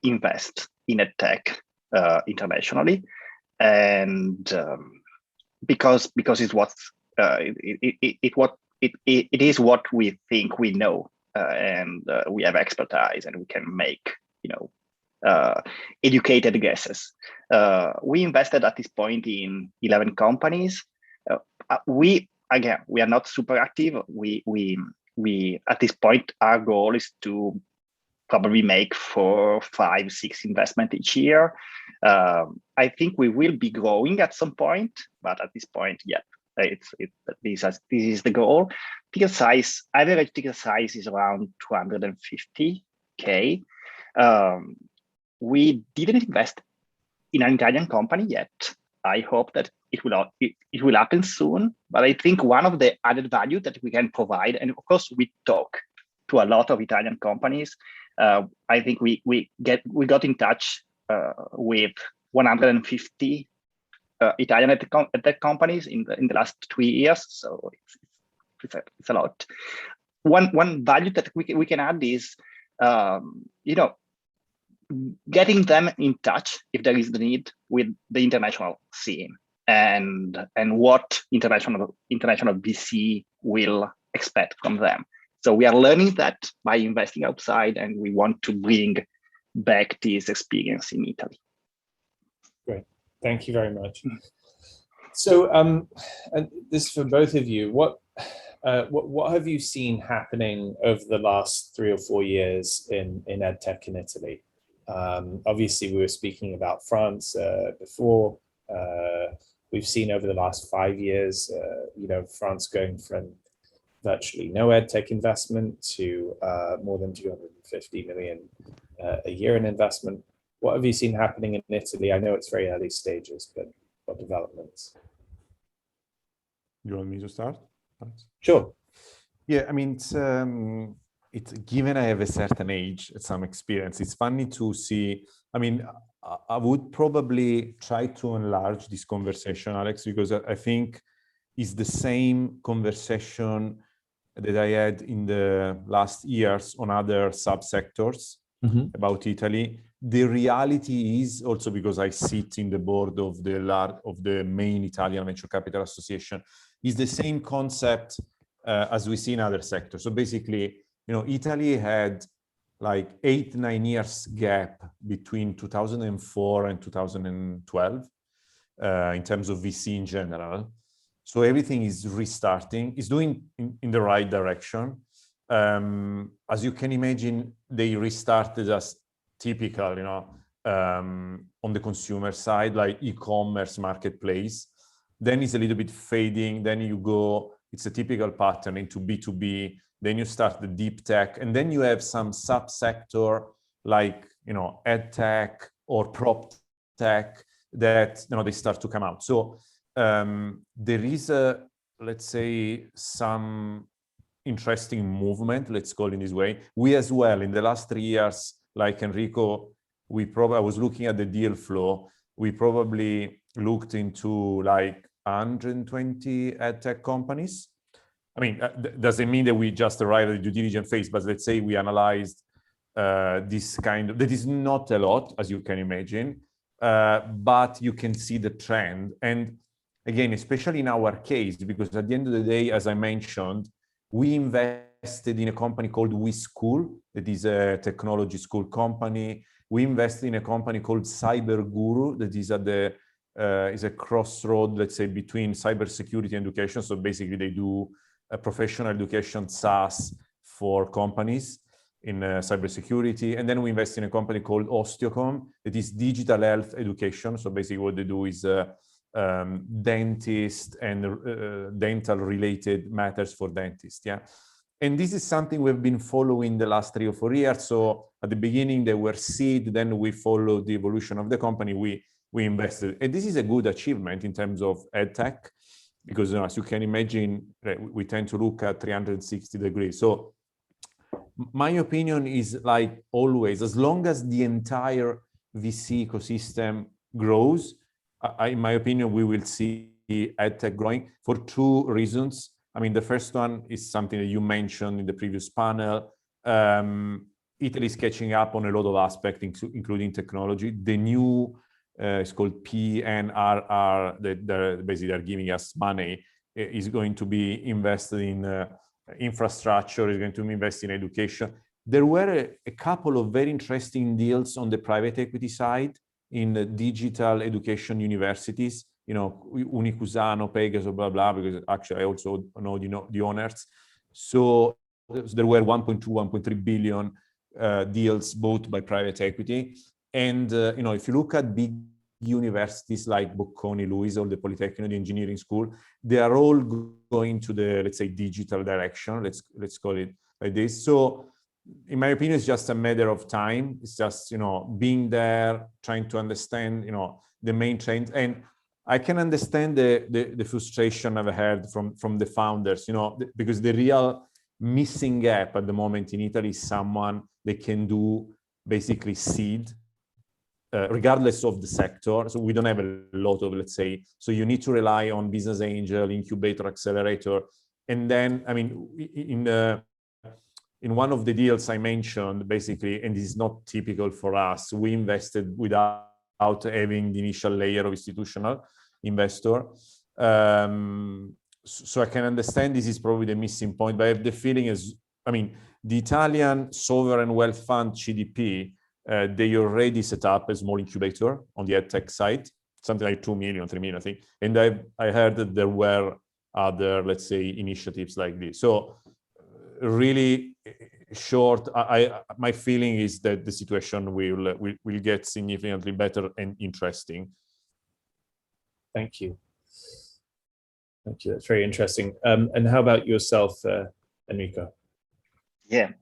invest in edtech internationally, and because it is what we think we know, and we have expertise, and we can make educated guesses. We invested at this point in 11 companies. We are not super active. We at this point, our goal is to probably make 4, 5, 6 investments each year. I think we will be growing at some point, but at this point, yeah, this is the goal. Average ticket size is around 250K. We didn't invest in an Italian company yet. I hope that it will happen soon. But I think one of the added value that we can provide, and of course we talk to a lot of Italian companies. I think we got in touch with 150 Italian edtech companies in the last 3 years. So it's a lot. One value that we can add is getting them in touch if there is the need with the international scene and what international VC will expect from them. So we are learning that by investing outside, and we want to bring back this experience in Italy. Great, thank you very much. So, and this is for both of you. What have you seen happening over the last 3 or 4 years in edtech in Italy? Obviously, we were speaking about France before. We've seen over the last 5 years, France going from virtually no edtech investment to more than 250 million a year in investment. What have you seen happening in Italy? I know it's very early stages, but what developments? You want me to start? Sure. Yeah, I mean, it's given I have a certain age, some experience, it's funny to see. I mean, I would probably try to enlarge this conversation, Alex, because I think it's the same conversation that I had in the last years on other subsectors about Italy. The reality is also, because I sit in the board of the main Italian venture capital association, is the same concept as we see in other sectors. So basically, Italy had like 8-9 years gap between 2004 and 2012 in terms of VC in general. So everything is restarting. It's doing in the right direction. As you can imagine, they restarted just typical, on the consumer side, like e-commerce marketplace. Then it's a little bit fading. Then you go, it's a typical pattern into B2B. Then you start the deep tech, and then you have some subsector like, edtech or prop tech that, they start to come out. So there is let's say, some interesting movement, let's call it this way. We as well, in the last 3 years, like Enrico, I was looking at the deal flow. We probably looked into like 120 edtech companies. I mean, doesn't mean that we just arrived at the due diligence phase, but let's say we analyzed this kind of, that is not a lot, as you can imagine, but you can see the trend. And again, especially in our case, because at the end of the day, as I mentioned, we invested in a company called WeSchool, that is a technology school company. We invested in a company called CyberGuru, that is at the is a crossroad, let's say, between cybersecurity and education. So basically, they do a professional education SaaS for companies in cybersecurity. And then we invest in a company called Osteocom, that is digital health education. So basically, what they do is dentist and dental related matters for dentists. Yeah. And this is something we've been following the last 3 or 4 years. So at the beginning, they were seed, then we followed the evolution of the company. We invested. And this is a good achievement in terms of edtech, because as you can imagine, we tend to look at 360 degrees. So my opinion is, like always, as long as the entire VC ecosystem grows, in my opinion, we will see edtech growing for 2 reasons. I mean, the first one is something that you mentioned in the previous panel. Italy is catching up on a lot of aspects, including technology. The new, it's called PNRR, that basically are giving us money, is going to be invested in infrastructure, is going to be invested in education. There were a couple of very interesting deals on the private equity side in digital education universities, Unicusano, Pegaso, blah, blah, because actually I also know, the owners. So there were 1.2, 1.3 billion deals bought by private equity. And, if you look at big universities like Bocconi, Luisa, or the Polytechnic, the engineering school, they are all going to the, let's say, digital direction. Let's call it like this. So in my opinion, it's just a matter of time. It's just, being there, trying to understand, the main trends. And I can understand the frustration I've heard from the founders, because the real missing gap at the moment in Italy is someone that can do basically seed, regardless of the sector. So we don't have a lot of, let's say, so you need to rely on business angel, incubator, accelerator. And then, I mean, in one of the deals I mentioned, basically, and this is not typical for us, we invested without having the initial layer of institutional investor. So I can understand this is probably the missing point, but I have the feeling the Italian Sovereign Wealth Fund, CDP, they already set up a small incubator on the edtech side, something like 2 million, 3 million, I think. And I heard that there were other, let's say, initiatives like this. So really short, my feeling is that the situation will get significantly better and interesting. Thank you. Thank you. That's very interesting. And how about yourself, Enrico? Yeah,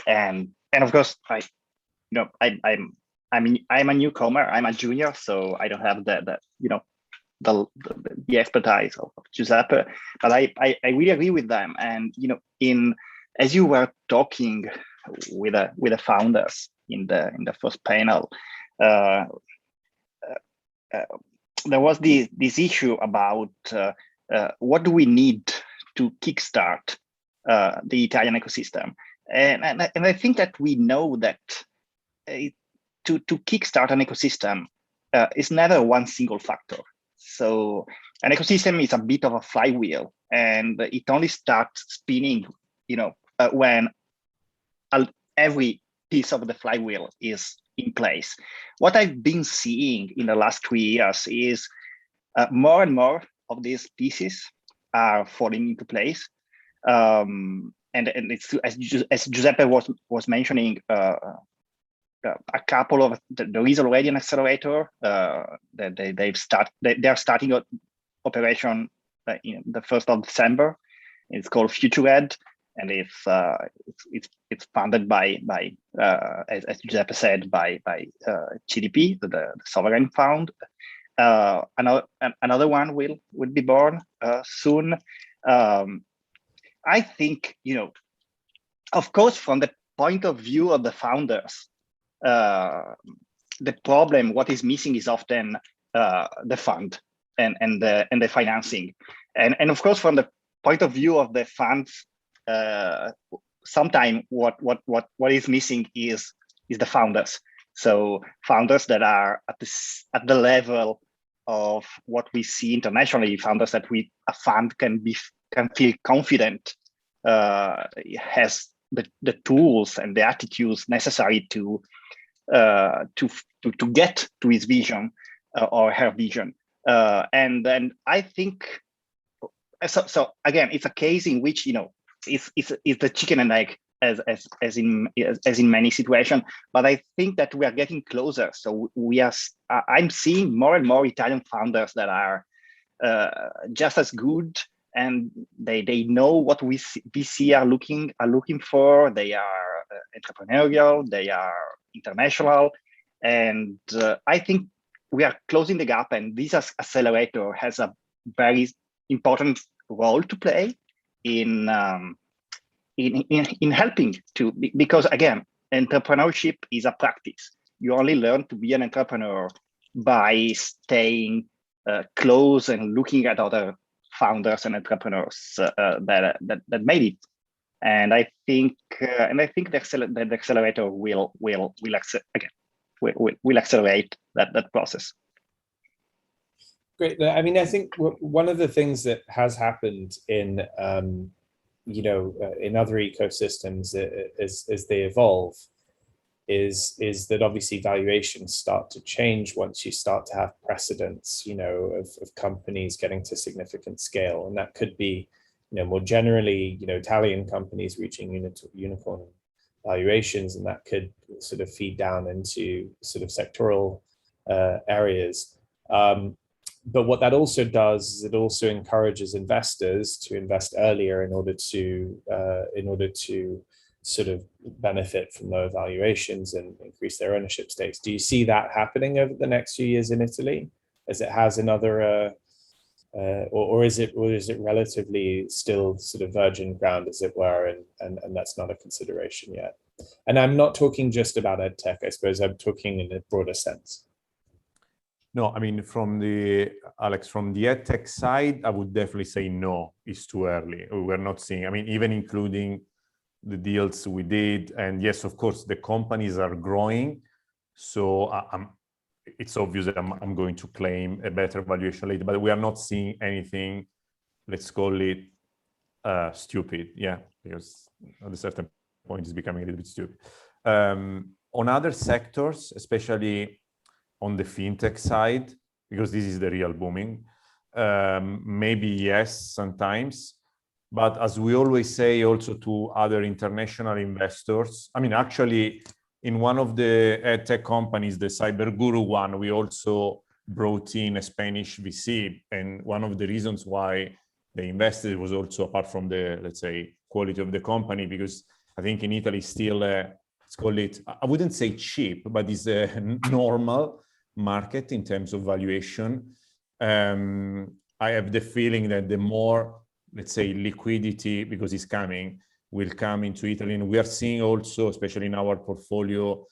and of course, I'm a newcomer. I'm a junior, so I don't have the expertise of Giuseppe. But I really agree with them. And as you were talking with the founders in the first panel, there was this issue about what do we need to kickstart the Italian ecosystem, and I think that we know that to kickstart an ecosystem is never one single factor. So an ecosystem is a bit of a flywheel, and it only starts spinning, when every piece of the flywheel is in place. What I've been seeing in the last 3 years is more and more of these pieces are falling into place. And it's, as Giuseppe was mentioning a couple of, there is already an accelerator that they are starting operation in the 1st of December. It's called Futura, and it's funded by as Giuseppe said, by GDP, the sovereign fund. Another one will be born soon. I think, of course, from the point of view of the founders, the problem, what is missing is often the fund and the financing, and of course, from the point of view of the funds, sometimes what is missing is the founders. So founders that are at the level of what we see internationally, founders that a fund can feel confident has the tools and the attitudes necessary to get to his vision or her vision. And then I think so again, it's a case in which it's the chicken and egg as in many situations, but I think that we are getting closer. So I'm seeing more and more Italian founders that are just as good, and they know what VC are looking for. They are entrepreneurial, they are international, and I think we are closing the gap. And this accelerator has a very important role to play in helping to, because again, entrepreneurship is a practice. You only learn to be an entrepreneur by staying close and looking at other founders and entrepreneurs that made it. And I think the accelerator will accelerate that process. Great. I mean, I think one of the things that has happened in in other ecosystems as they evolve is that obviously valuations start to change once you start to have precedents, of companies getting to significant scale. And that could be, more generally, Italian companies reaching unicorn valuations, and that could sort of feed down into sort of sectoral areas. But what that also does is it also encourages investors to invest earlier in order to sort of benefit from low valuations and increase their ownership stakes. Do you see that happening over the next few years in Italy, as it has in other, or is it relatively still sort of virgin ground, as it were, and that's not a consideration yet? And I'm not talking just about edtech, I suppose. I'm talking in a broader sense. No, I mean, from the edtech side, I would definitely say no, it's too early. We're not seeing, I mean, even including the deals we did, and yes, of course, the companies are growing. So it's obvious that I'm going to claim a better valuation later, but we are not seeing anything, let's call it stupid, yeah, because at a certain point it's becoming a little bit stupid. On other sectors, especially on the fintech side, because this is the real booming, maybe yes, sometimes, but as we always say also to other international investors, I mean, actually, in one of the edtech companies, the Cyber Guru one, we also brought in a Spanish VC, and one of the reasons why they invested was also, apart from the, let's say, quality of the company, because I think in Italy still, let's call it, I wouldn't say cheap, but it's a normal market in terms of valuation. I have the feeling that the more, let's say, liquidity, because it's coming, will come into Italy. And we are seeing also, especially in our portfolio,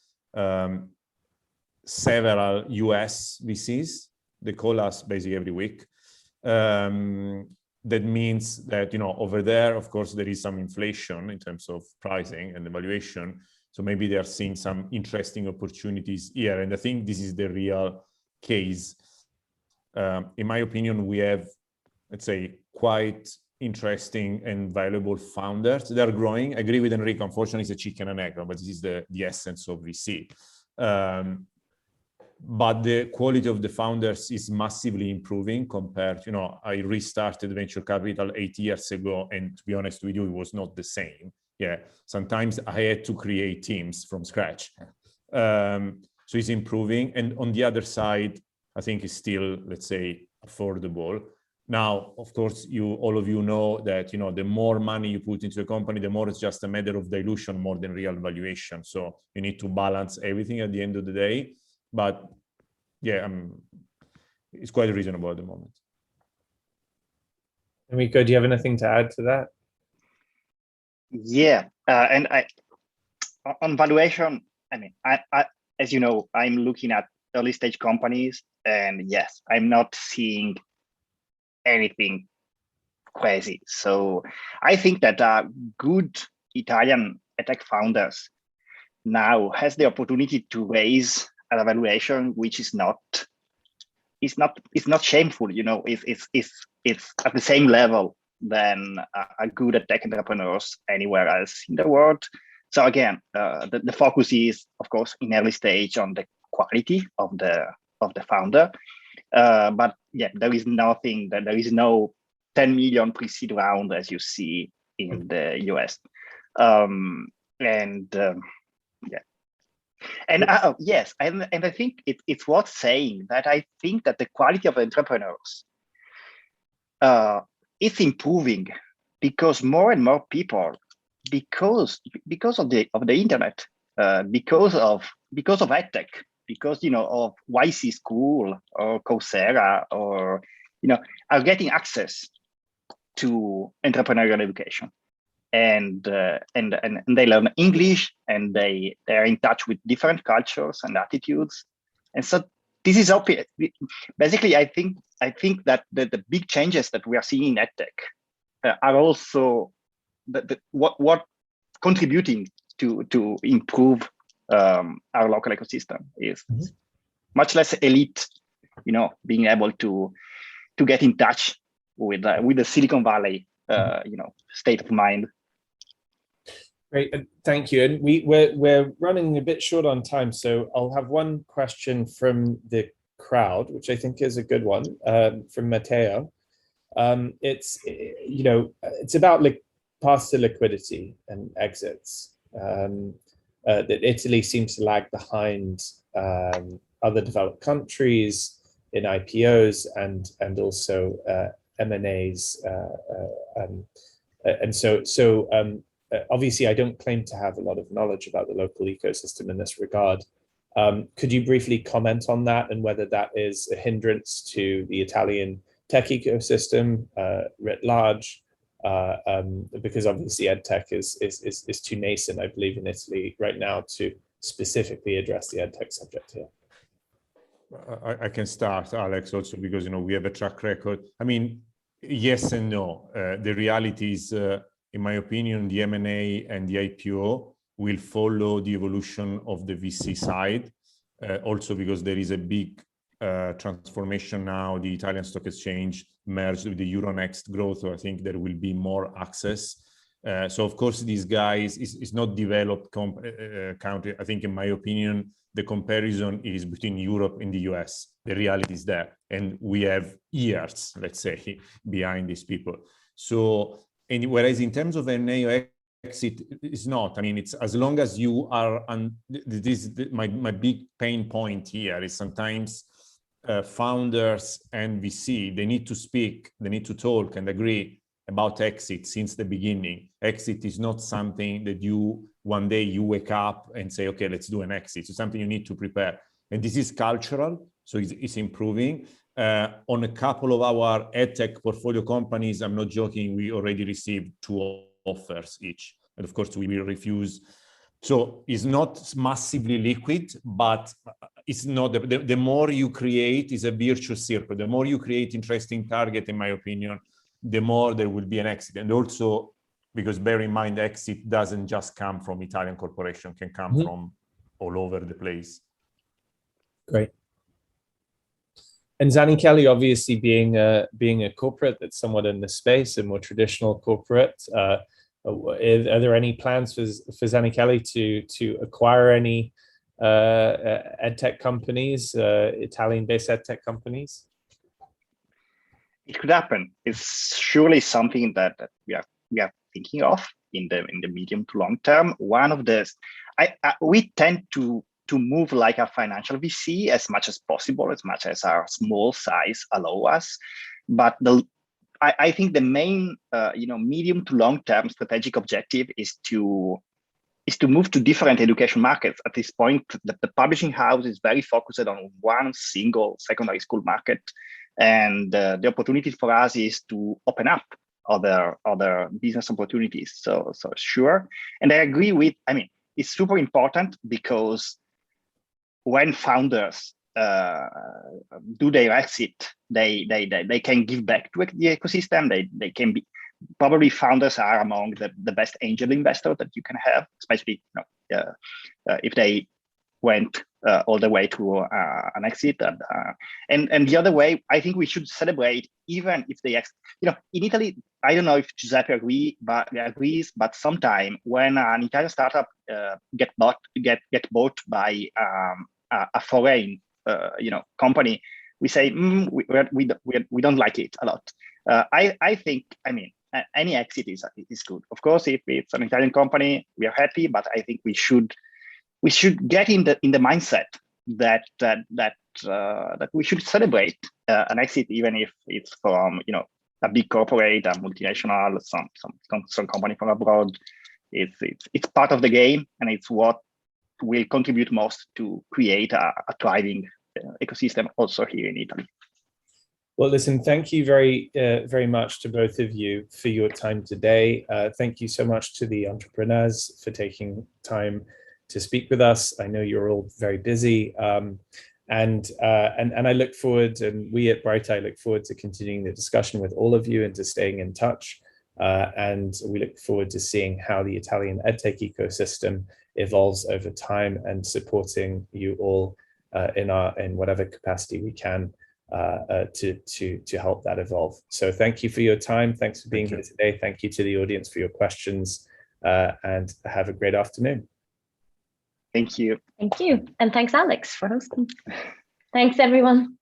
several US VCs. They call us basically every week. That means that, over there, of course, there is some inflation in terms of pricing and evaluation. So maybe they are seeing some interesting opportunities here. And I think this is the real case. In my opinion, we have, let's say, quite interesting and valuable founders. They are growing. I agree with Enrico. Unfortunately, it's a chicken and egg, but this is the essence of VC. But the quality of the founders is massively improving compared, I restarted venture capital 8 years ago, and to be honest with you, it was not the same. Yeah, sometimes I had to create teams from scratch. So it's improving. And on the other side, I think it's still, let's say, affordable. Now, of course, all of you know that, the more money you put into a company, the more it's just a matter of dilution more than real valuation. So you need to balance everything at the end of the day. But yeah, it's quite reasonable at the moment. Enrico, do you have anything to add to that? Yeah, and on valuation, I mean, I as you know, I'm looking at early stage companies, and yes, I'm not seeing anything crazy. So I think that good Italian edtech founders now has the opportunity to raise a valuation which is not shameful. It's at the same level than a good edtech entrepreneurs anywhere else in the world. So again, the focus is, of course, in early stage on the quality of the founder. But yeah, there is no 10 million pre-seed round as you see in the US. Yes, and I think it's worth saying that I think that the quality of entrepreneurs is improving because more and more people, because of the internet, because of edtech, because of YC School or Coursera or are getting access to entrepreneurial education. And they learn English, and they are in touch with different cultures and attitudes, and so this is obvious. Basically, I think that the big changes that we are seeing in edtech are also what contributing to improve our local ecosystem is much less elite, being able to get in touch with the Silicon Valley, state of mind. Great, thank you. And we're running a bit short on time, so I'll have one question from the crowd, which I think is a good one, from Matteo. It's about paths to liquidity and exits. That Italy seems to lag behind other developed countries in IPOs and also M&As, and so. Obviously, I don't claim to have a lot of knowledge about the local ecosystem in this regard. Could you briefly comment on that and whether that is a hindrance to the Italian tech ecosystem writ large? Because obviously edtech is too nascent, I believe, in Italy right now to specifically address the edtech subject here. I can start, Alex, also because we have a track record. I mean, yes and no. The reality is, in my opinion, the M&A and the IPO will follow the evolution of the VC side. Also because there is a big transformation now. The Italian Stock Exchange merged with the Euronext growth, so I think there will be more access. So of course, these guys is not developed country. I think, in my opinion, the comparison is between Europe and the US. The reality is there, and we have years, let's say, behind these people. So, whereas in terms of M&A or exit, it's not. I mean, it's as long as you are. My big pain point here is sometimes founders and VC, they need to speak, they need to talk and agree about exit since the beginning. Exit is not something that one day you wake up and say, okay, let's do an exit. It's something you need to prepare. And this is cultural, so it's improving. On a couple of our edtech portfolio companies, I'm not joking, we already received 2 offers each. And of course, we will refuse. So it's not massively liquid, but it's not, the more you create is a virtuous circle. The more you create interesting target, in my opinion, the more there will be an exit. And also, because bear in mind, exit doesn't just come from Italian corporation, can come from all over the place. Great. And Zanichelli, obviously being a corporate that's somewhat in the space, a more traditional corporate, are there any plans for Zanichelli to acquire any edtech companies, Italian-based edtech companies? It could happen. It's surely something that we are thinking of in the medium to long term. One of the we tend to to move like a financial VC as much as possible, as much as our small size allow us. But I think the main medium to long-term strategic objective is to move to different education markets. At this point, the publishing house is very focused on one single secondary school market, and the opportunity for us is to open up other business opportunities. So sure, and I agree with. I mean, it's super important because when founders do their exit, they can give back to the ecosystem. They can be. Probably founders are among the best angel investors that you can have, especially if they went all the way to an exit. And the other way, I think we should celebrate even if they in Italy. I don't know if Giuseppe agrees, but sometime when an Italian startup get bought by a foreign company, we say we don't like it a lot. I think, I mean, any exit is good. Of course, if it's an Italian company, we are happy. But I think we should get in the mindset that we should celebrate an exit, even if it's from a big corporate, a multinational, some company from abroad. It's part of the game, and it's what will contribute most to create a thriving ecosystem also here in Italy. Well, listen, thank you very much to both of you for your time today. Thank you so much to the entrepreneurs for taking time to speak with us. I know you're all very busy, and I look forward, and we at Brighteye look forward to continuing the discussion with all of you and to staying in touch. And we look forward to seeing how the Italian edtech ecosystem evolves over time and supporting you all in whatever capacity we can. To help that evolve. So thank you for your time. Thanks for being here today. Thank you to the audience for your questions, and have a great afternoon. Thank you. Thank you. And thanks, Alex, for hosting. Thanks, everyone.